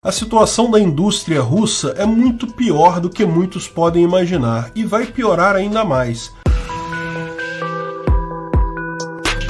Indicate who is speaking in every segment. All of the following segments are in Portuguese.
Speaker 1: A situação da indústria russa é muito pior do que muitos podem imaginar e vai piorar ainda mais.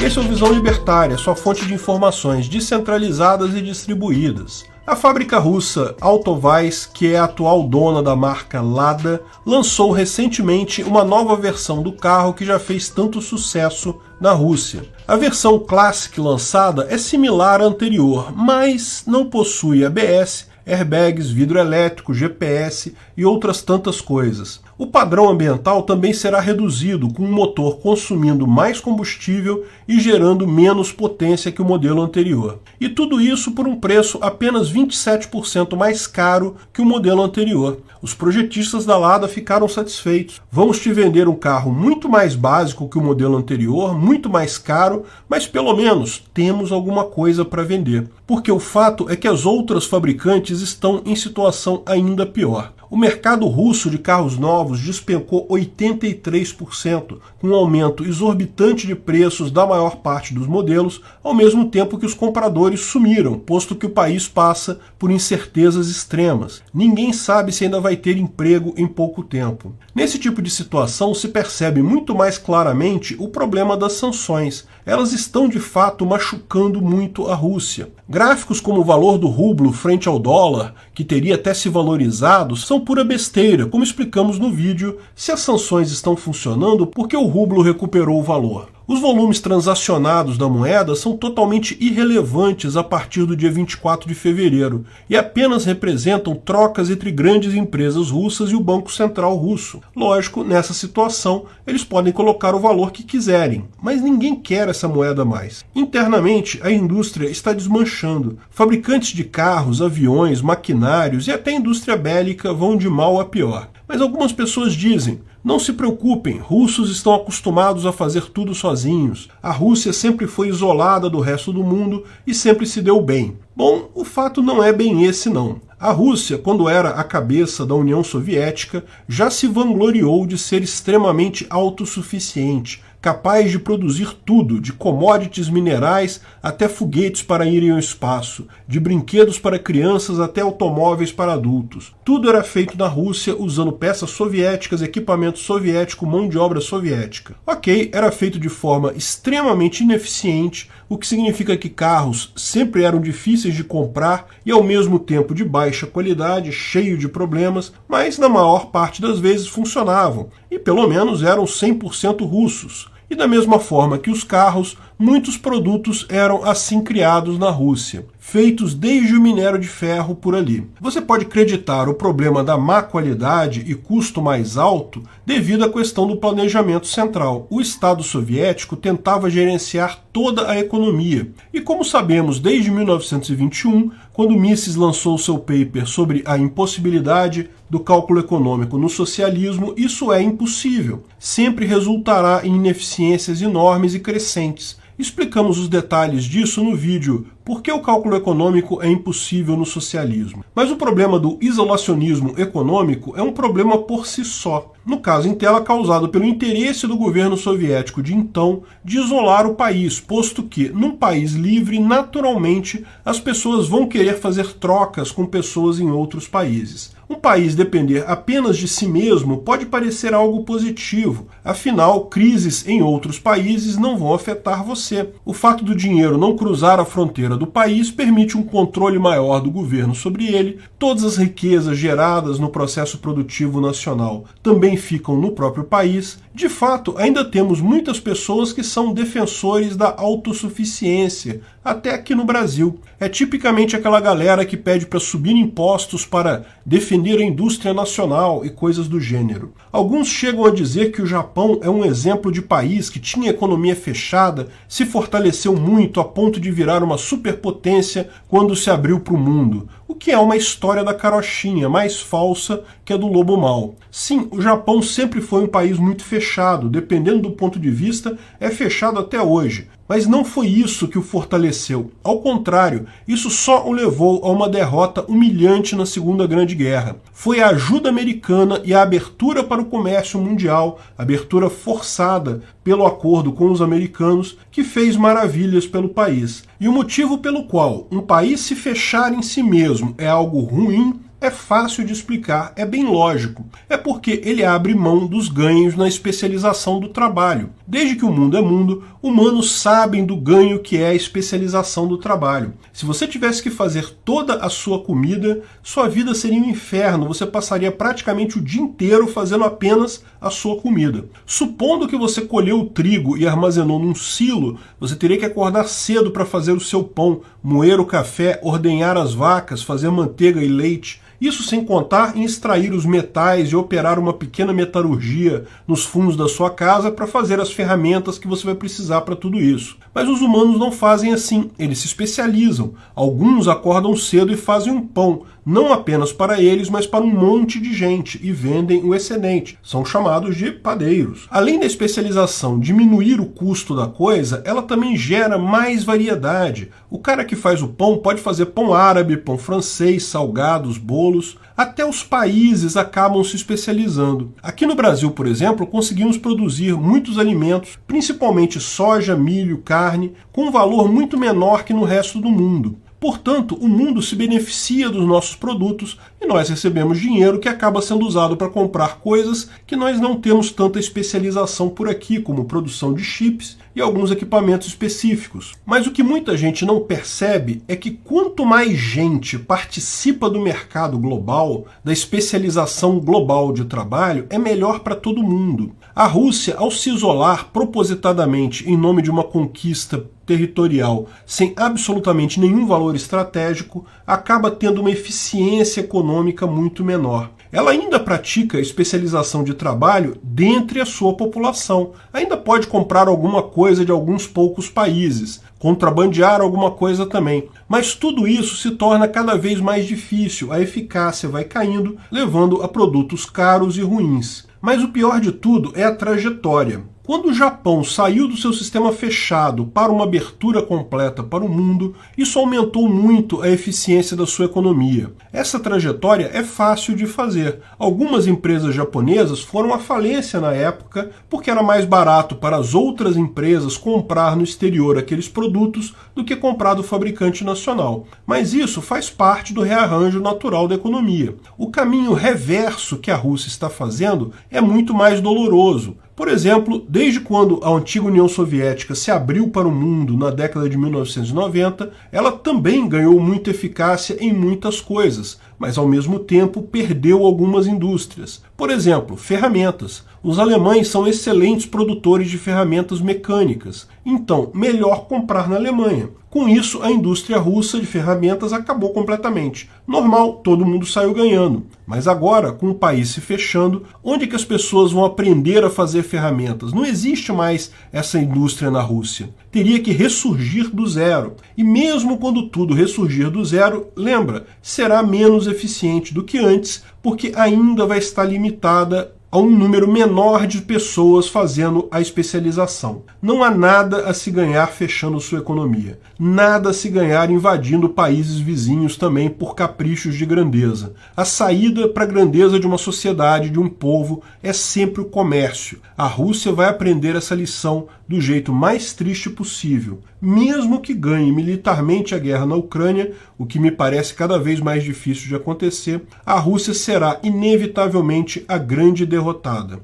Speaker 1: Esse é o Visão Libertária, sua fonte de informações descentralizadas e distribuídas. A fábrica russa Autovaz, que é a atual dona da marca Lada, lançou recentemente uma nova versão do carro que já fez tanto sucesso na Rússia. A versão Classic lançada é similar à anterior, mas não possui ABS, airbags, vidro elétrico, GPS e outras tantas coisas. O padrão ambiental também será reduzido, com um motor consumindo mais combustível e gerando menos potência que o modelo anterior. E tudo isso por um preço apenas 27% mais caro que o modelo anterior. Os projetistas da Lada ficaram satisfeitos. Vamos te vender um carro muito mais básico que o modelo anterior, muito mais caro, mas pelo menos temos alguma coisa para vender. Porque o fato é que as outras fabricantes estão em situação ainda pior. O mercado russo de carros novos despencou 83%, com um aumento exorbitante de preços da maior parte dos modelos, ao mesmo tempo que os compradores sumiram, posto que o país passa por incertezas extremas. Ninguém sabe se ainda vai ter emprego em pouco tempo. Nesse tipo de situação se percebe muito mais claramente o problema das sanções. Elas estão de fato machucando muito a Rússia. Gráficos como o valor do rublo frente ao dólar, que teria até se valorizado, são pura besteira, como explicamos no vídeo. Se as sanções estão funcionando, por que o rublo recuperou o valor? Os volumes transacionados da moeda são totalmente irrelevantes a partir do dia 24 de fevereiro e apenas representam trocas entre grandes empresas russas e o Banco Central russo. Lógico, nessa situação, eles podem colocar o valor que quiserem, mas ninguém quer essa moeda mais. Internamente, a indústria está desmanchando. Fabricantes de carros, aviões, maquinários e até a indústria bélica vão de mal a pior. Mas algumas pessoas dizem: não se preocupem, russos estão acostumados a fazer tudo sozinhos. A Rússia sempre foi isolada do resto do mundo e sempre se deu bem. Bom, o fato não é bem esse não. A Rússia, quando era a cabeça da União Soviética, já se vangloriou de ser extremamente autossuficiente, capaz de produzir tudo, de commodities minerais até foguetes para irem ao espaço, de brinquedos para crianças até automóveis para adultos. Tudo era feito na Rússia usando peças soviéticas, equipamento soviético, mão de obra soviética. Ok, era feito de forma extremamente ineficiente, o que significa que carros sempre eram difíceis de comprar e ao mesmo tempo de baixa qualidade, cheio de problemas, mas na maior parte das vezes funcionavam, e pelo menos eram 100% russos. E da mesma forma que os carros, muitos produtos eram assim criados na Rússia, feitos desde o minério de ferro por ali. Você pode acreditar o problema da má qualidade e custo mais alto devido à questão do planejamento central. O Estado soviético tentava gerenciar toda a economia. E como sabemos desde 1921, quando Mises lançou seu paper sobre a impossibilidade do cálculo econômico no socialismo, isso é impossível. Sempre resultará em ineficiências enormes e crescentes. Explicamos os detalhes disso no vídeo Por que o cálculo econômico é impossível no socialismo. Mas o problema do isolacionismo econômico é um problema por si só. No caso em tela, causado pelo interesse do governo soviético de então de isolar o país, posto que, num país livre, naturalmente, as pessoas vão querer fazer trocas com pessoas em outros países. Um país depender apenas de si mesmo pode parecer algo positivo, afinal, crises em outros países não vão afetar você. O fato do dinheiro não cruzar a fronteira do país permite um controle maior do governo sobre ele, todas as riquezas geradas no processo produtivo nacional também ficam no próprio país. De fato, ainda temos muitas pessoas que são defensores da autossuficiência, até aqui no Brasil. É tipicamente aquela galera que pede para subir impostos para defender a indústria nacional e coisas do gênero. Alguns chegam a dizer que o Japão é um exemplo de país que tinha economia fechada, se fortaleceu muito a ponto de virar uma superpotência quando se abriu para o mundo, o que é uma história da carochinha, mais falsa que a do lobo mau. Sim, o Japão sempre foi um país muito fechado, dependendo do ponto de vista, é fechado até hoje. Mas não foi isso que o fortaleceu. Ao contrário, isso só o levou a uma derrota humilhante na Segunda Grande Guerra. Foi a ajuda americana e a abertura para o comércio mundial, abertura forçada pelo acordo com os americanos, que fez maravilhas pelo país. E o motivo pelo qual um país se fechar em si mesmo é algo ruim é fácil de explicar, é bem lógico. É porque ele abre mão dos ganhos na especialização do trabalho. Desde que o mundo é mundo, humanos sabem do ganho que é a especialização do trabalho. Se você tivesse que fazer toda a sua comida, sua vida seria um inferno, você passaria praticamente o dia inteiro fazendo apenas a sua comida. Supondo que você colheu o trigo e armazenou num silo, você teria que acordar cedo para fazer o seu pão, moer o café, ordenhar as vacas, fazer manteiga e leite. Isso sem contar em extrair os metais e operar uma pequena metalurgia nos fundos da sua casa para fazer as ferramentas que você vai precisar para tudo isso. Mas os humanos não fazem assim, eles se especializam. Alguns acordam cedo e fazem um pão, não apenas para eles, mas para um monte de gente, e vendem o excedente. São chamados de padeiros. Além da especialização diminuir o custo da coisa, ela também gera mais variedade. O cara que faz o pão pode fazer pão árabe, pão francês, salgados, bolos. Até os países acabam se especializando. Aqui no Brasil, por exemplo, conseguimos produzir muitos alimentos, principalmente soja, milho, carne, com um valor muito menor que no resto do mundo. Portanto, o mundo se beneficia dos nossos produtos e nós recebemos dinheiro que acaba sendo usado para comprar coisas que nós não temos tanta especialização por aqui, como produção de chips e alguns equipamentos específicos. Mas o que muita gente não percebe é que quanto mais gente participa do mercado global, da especialização global de trabalho, é melhor para todo mundo. A Rússia, ao se isolar propositadamente em nome de uma conquista territorial sem absolutamente nenhum valor estratégico, acaba tendo uma eficiência econômica muito menor. Ela ainda pratica especialização de trabalho dentre a sua população. Ainda pode comprar alguma coisa de alguns poucos países, contrabandear alguma coisa também. Mas tudo isso se torna cada vez mais difícil, a eficácia vai caindo, levando a produtos caros e ruins. Mas o pior de tudo é a trajetória. Quando o Japão saiu do seu sistema fechado para uma abertura completa para o mundo, isso aumentou muito a eficiência da sua economia. Essa trajetória é fácil de fazer. Algumas empresas japonesas foram à falência na época porque era mais barato para as outras empresas comprar no exterior aqueles produtos do que comprar do fabricante nacional. Mas isso faz parte do rearranjo natural da economia. O caminho reverso que a Rússia está fazendo é muito mais doloroso. Por exemplo, desde quando a antiga União Soviética se abriu para o mundo na década de 1990, ela também ganhou muita eficácia em muitas coisas, mas ao mesmo tempo perdeu algumas indústrias. Por exemplo, ferramentas. Os alemães são excelentes produtores de ferramentas mecânicas, então melhor comprar na Alemanha. Com isso, a indústria russa de ferramentas acabou completamente. Normal, todo mundo saiu ganhando. Mas agora, com o país se fechando, onde que as pessoas vão aprender a fazer ferramentas? Não existe mais essa indústria na Rússia. Teria que ressurgir do zero. E mesmo quando tudo ressurgir do zero, lembra, será menos eficiente do que antes, porque ainda vai estar limitada a um número menor de pessoas fazendo a especialização. Não há nada a se ganhar fechando sua economia. Nada a se ganhar invadindo países vizinhos também por caprichos de grandeza. A saída para a grandeza de uma sociedade, de um povo, é sempre o comércio. A Rússia vai aprender essa lição do jeito mais triste possível. Mesmo que ganhe militarmente a guerra na Ucrânia, o que me parece cada vez mais difícil de acontecer, a Rússia será inevitavelmente a grande derrotada.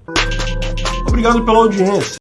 Speaker 1: Obrigado pela audiência.